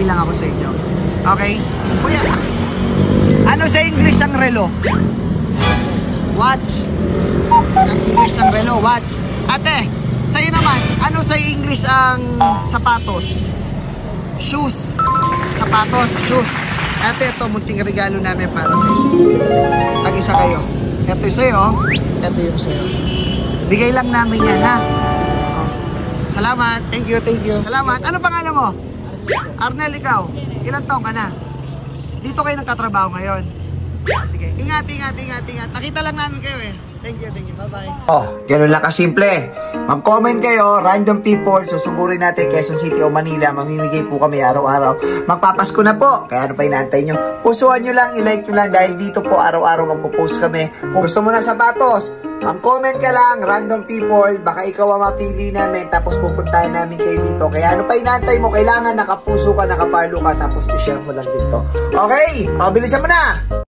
lang ako sa inyo. Okay? Kuya, ano sa English ang relo? Watch. Ang English ang relo, watch. Ate, sa'yo naman, ano sa English ang sapatos? Shoes. Sapatos, shoes. Ate, ito, munting regalo namin para sa inyo. Tag-isa kayo. Ito yung sa'yo, ito yung sa'yo. Bigay lang namin yan, ha? Oh. Salamat. Thank you, thank you. Salamat. Ano pangalan mo? Arnel, ikaw. Ilang taong ka na? Dito kayo nagtatrabaho ngayon? Sige. Ingat. Nakita lang namin kayo eh. Thank you. Bye-bye. Oh, ganun lang kasimple. Mag-comment kayo, random people, susugurin natin Quezon City o Manila. Mamimigay po kami araw-araw. Magpapasko na po. Kaya ano pa inaantay nyo? Pusuan nyo lang, i-like nyo lang dahil dito po araw-araw magpo-post kami. Kung gusto mo na sapatos, mag-comment ka lang, random people. Baka ikaw ang mapili namin tapos pupuntahan namin kayo dito. Kaya ano pa inaantay mo? Kailangan nakapuso ka, nakaparlo ka tapos i-share mo lang dito. Okay? O, bilisan mo na!